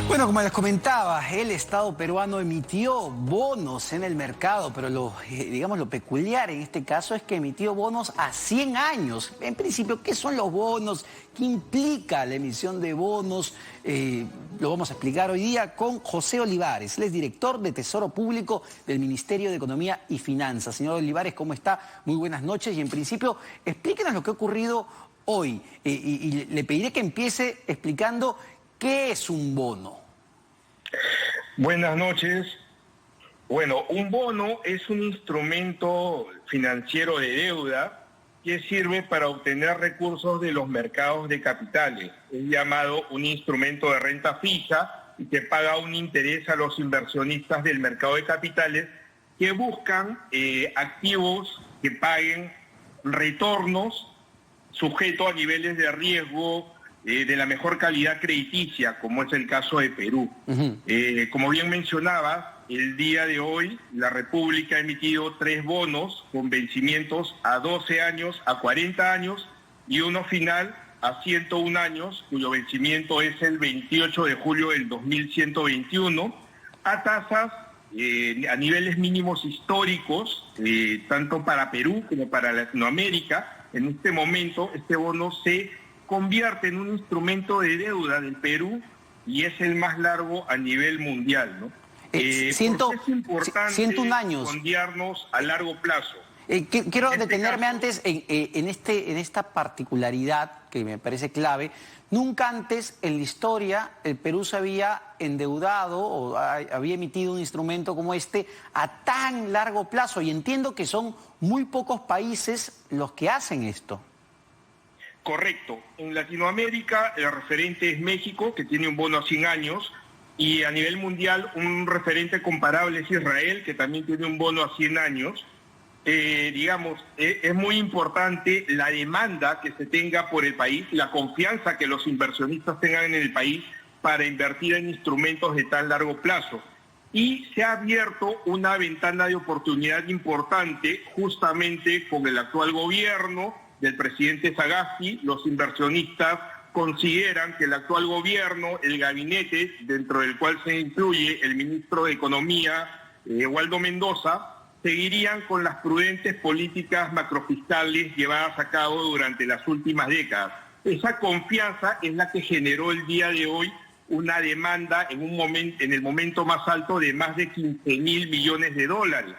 Bueno, como les comentaba, el Estado peruano emitió bonos en el mercado, pero digamos, lo peculiar en este caso es que emitió bonos a 100 años. En principio, ¿qué son los bonos? ¿Qué implica la emisión de bonos? Lo vamos a explicar hoy día con José Olivares. Él es director de Tesoro Público del Ministerio de Economía y Finanzas. Señor Olivares, ¿cómo está? Muy buenas noches y en principio, explíquenos lo que ha ocurrido hoy. Y le pediré que empiece explicando qué es un bono. Buenas noches. Bueno, un bono es un instrumento financiero de deuda que sirve para obtener recursos de los mercados de capitales. Es llamado un instrumento de renta fija y que paga un interés a los inversionistas del mercado de capitales que buscan activos que paguen retornos sujetos a niveles de riesgo de la mejor calidad crediticia, como es el caso de Perú. Como bien mencionaba, el día de hoy la República ha emitido 3 bonos con vencimientos a 12 años, a 40 años y uno final a 101 años, cuyo vencimiento es el 28 de julio del 2121, a tasas a niveles mínimos históricos, tanto para Perú como para Latinoamérica. En este momento, este bono se convierte en un instrumento de deuda del Perú y es el más largo a nivel mundial, ¿no? Es importante 101 años. fondearnos a largo plazo. Quiero detenerme antes en esta particularidad que me parece clave. Nunca antes en la historia el Perú se había endeudado o había emitido un instrumento como este a tan largo plazo. Y entiendo que son muy pocos países los que hacen esto. Correcto. En Latinoamérica el referente es México, que tiene un bono a 100 años, y a nivel mundial un referente comparable es Israel, que también tiene un bono a 100 años. Es muy importante la demanda que se tenga por el país, la confianza que los inversionistas tengan en el país para invertir en instrumentos de tan largo plazo. Y se ha abierto una ventana de oportunidad importante justamente con el actual gobierno del presidente Sagasti. Los inversionistas consideran que el actual gobierno, el gabinete, dentro del cual se incluye el ministro de Economía, Waldo Mendoza, seguirían con las prudentes políticas macrofiscales llevadas a cabo durante las últimas décadas. Esa confianza es la que generó el día de hoy una demanda en el momento más alto de más de 15.000 millones de dólares.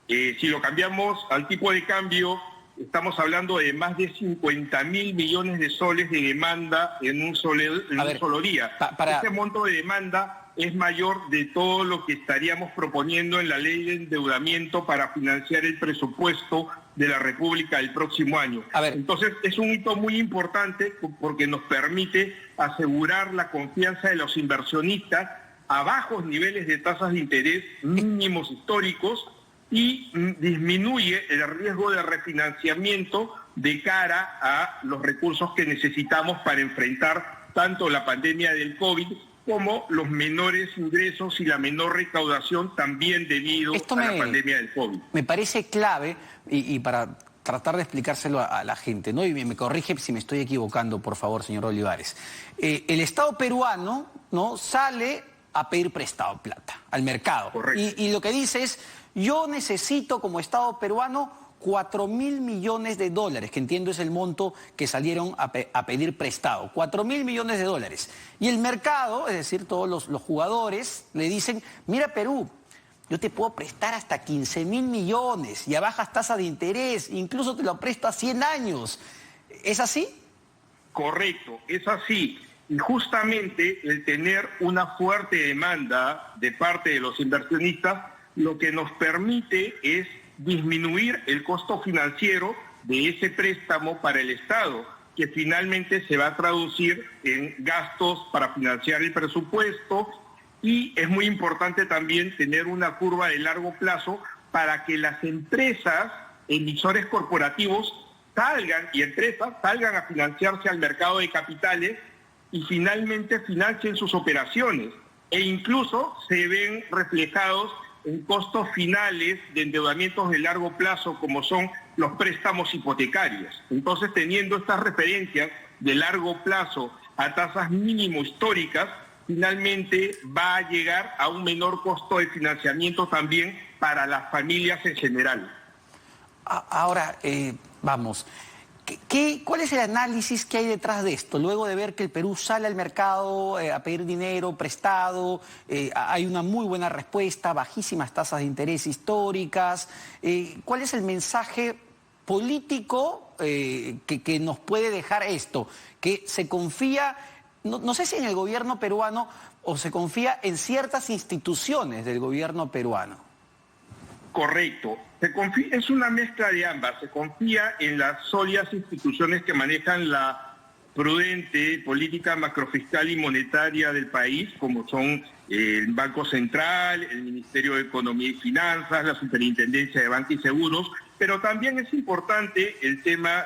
Si lo cambiamos al tipo de cambio, estamos hablando de más de 50.000 millones de soles de demanda en un solo día. Este monto de demanda es mayor de todo lo que estaríamos proponiendo en la ley de endeudamiento para financiar el presupuesto de la República del próximo año. Entonces es un hito muy importante porque nos permite asegurar la confianza de los inversionistas a bajos niveles de tasas de interés mínimos históricos y disminuye el riesgo de refinanciamiento de cara a los recursos que necesitamos para enfrentar tanto la pandemia del COVID como los menores ingresos y la menor recaudación también debido a la pandemia del COVID. Me parece clave y para tratar de explicárselo a la gente, ¿no? Y me corrige si me estoy equivocando, por favor, señor Olivares. El Estado peruano, ¿no?, sale a pedir prestado plata al mercado. Correcto. Y lo que dice es: yo necesito como Estado peruano 4.000 millones de dólares, que entiendo es el monto que salieron a pedir prestado. 4.000 millones de dólares. Y el mercado, es decir, todos los jugadores, le dicen: mira Perú, yo te puedo prestar hasta 15.000 millones y a bajas tasas de interés, incluso te lo presto a 100 años. ¿Es así? Correcto, es así. Y justamente el tener una fuerte demanda de parte de los inversionistas lo que nos permite es disminuir el costo financiero de ese préstamo para el Estado, que finalmente se va a traducir en gastos para financiar el presupuesto. Y es muy importante también tener una curva de largo plazo para que las empresas, emisores corporativos, salgan a financiarse al mercado de capitales y finalmente financien sus operaciones. E incluso se ven reflejados en costos finales de endeudamientos de largo plazo, como son los préstamos hipotecarios. Entonces, teniendo estas referencias de largo plazo a tasas mínimo históricas, finalmente va a llegar a un menor costo de financiamiento también para las familias en general. Ahora, vamos, ¿cuál es el análisis que hay detrás de esto? Luego de ver que el Perú sale al mercado a pedir dinero prestado, hay una muy buena respuesta, bajísimas tasas de interés históricas. ¿Cuál es el mensaje político que nos puede dejar esto? Que se confía, no sé si en el gobierno peruano o se confía en ciertas instituciones del gobierno peruano. Correcto. Es una mezcla de ambas. Se confía en las sólidas instituciones que manejan la prudente política macrofiscal y monetaria del país, como son el Banco Central, el Ministerio de Economía y Finanzas, la Superintendencia de Banca y Seguros, pero también es importante el tema,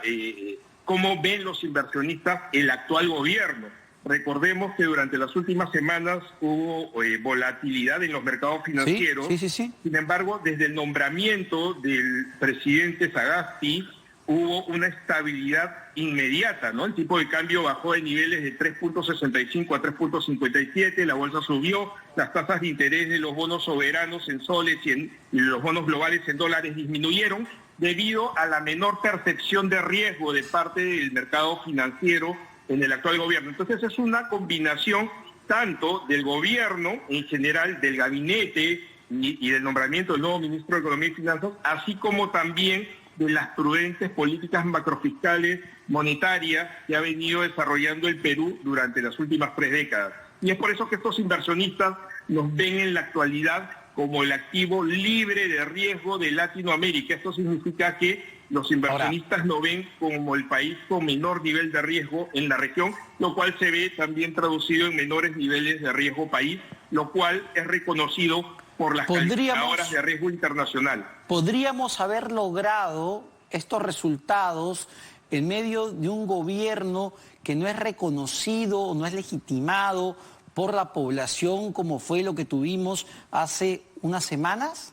cómo ven los inversionistas el actual gobierno. Recordemos que durante las últimas semanas hubo volatilidad en los mercados financieros. Sí. Sin embargo, desde el nombramiento del presidente Sagasti hubo una estabilidad inmediata, ¿no? El tipo de cambio bajó de niveles de 3.65 a 3.57, la bolsa subió, las tasas de interés de los bonos soberanos en soles y los bonos globales en dólares disminuyeron debido a la menor percepción de riesgo de parte del mercado financiero en el actual gobierno. Entonces es una combinación tanto del gobierno en general, del gabinete y del nombramiento del nuevo ministro de Economía y Finanzas, así como también de las prudentes políticas macrofiscales monetarias que ha venido desarrollando el Perú durante las últimas 3 décadas. Y es por eso que estos inversionistas nos ven en la actualidad como el activo libre de riesgo de Latinoamérica. Esto significa que los inversionistas lo ven como el país con menor nivel de riesgo en la región, lo cual se ve también traducido en menores niveles de riesgo país, lo cual es reconocido por las calificadoras de riesgo internacional. ¿Podríamos haber logrado estos resultados en medio de un gobierno que no es reconocido, no es legitimado por la población como fue lo que tuvimos hace unas semanas?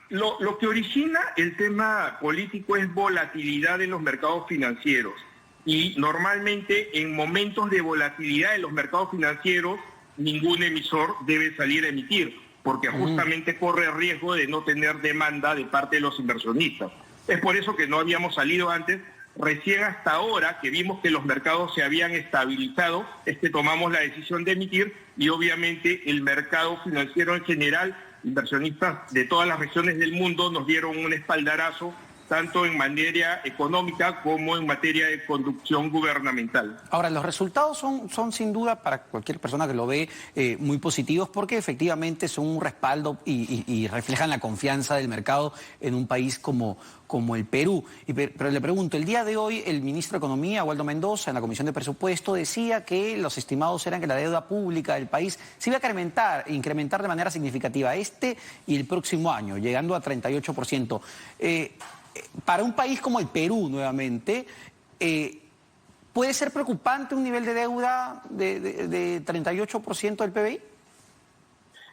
Lo que origina el tema político es volatilidad en los mercados financieros. Y normalmente en momentos de volatilidad en los mercados financieros, ningún emisor debe salir a emitir, porque justamente corre el riesgo de no tener demanda de parte de los inversionistas. Es por eso que no habíamos salido antes. Recién hasta ahora que vimos que los mercados se habían estabilizado, es que tomamos la decisión de emitir y obviamente el mercado financiero en general, inversionistas de todas las regiones del mundo nos dieron un espaldarazo tanto en materia económica como en materia de conducción gubernamental. Ahora, los resultados son sin duda para cualquier persona que lo ve muy positivos porque efectivamente son un respaldo y reflejan la confianza del mercado en un país como el Perú. Pero le pregunto, el día de hoy el ministro de Economía, Waldo Mendoza, en la Comisión de Presupuesto decía que los estimados eran que la deuda pública del país se iba a incrementar de manera significativa este y el próximo año, llegando a 38%. Para un país como el Perú, nuevamente, ¿puede ser preocupante un nivel de deuda de 38% del PBI?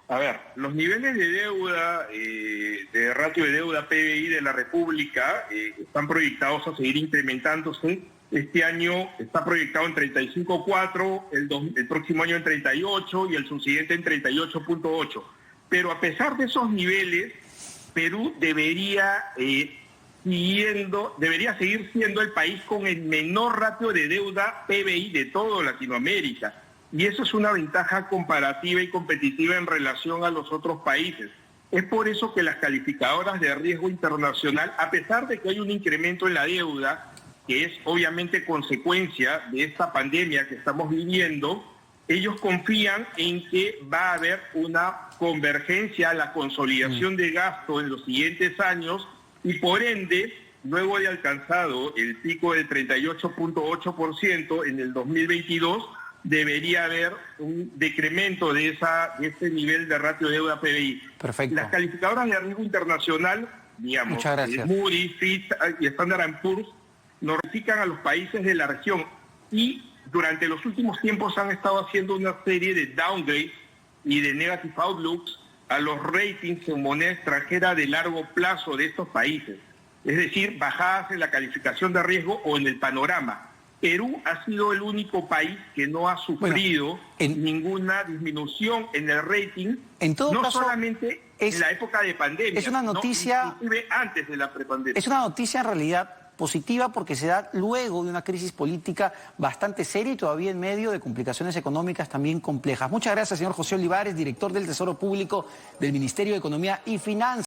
A ver, los niveles de deuda, de ratio de deuda PBI de la República están proyectados a seguir incrementándose. Este año está proyectado en 35,4, el próximo año en 38 y el subsiguiente en 38,8. Pero a pesar de esos niveles, Perú debería seguir siendo el país con el menor ratio de deuda PBI de toda Latinoamérica. Y eso es una ventaja comparativa y competitiva en relación a los otros países. Es por eso que las calificadoras de riesgo internacional, a pesar de que hay un incremento en la deuda, que es obviamente consecuencia de esta pandemia que estamos viviendo, ellos confían en que va a haber una convergencia, la consolidación de gasto en los siguientes años y por ende, luego de alcanzado el pico del 38,8% en el 2022, debería haber un decremento de este nivel de ratio de deuda PBI. Perfecto. Las calificadoras de riesgo internacional, digamos, Moody's, Fitch y Standard & Poor's, notifican a los países de la región y durante los últimos tiempos han estado haciendo una serie de downgrades y de negative outlooks a los ratings en moneda extranjera de largo plazo de estos países. Es decir, bajadas en la calificación de riesgo o en el panorama. Perú ha sido el único país que no ha sufrido ninguna disminución en el rating, en todo no caso, solamente en la época de pandemia, es una noticia, no, inclusive antes de la prepandemia. Es una noticia en realidad positiva porque se da luego de una crisis política bastante seria y todavía en medio de complicaciones económicas también complejas. Muchas gracias, señor José Olivares, director del Tesoro Público del Ministerio de Economía y Finanzas.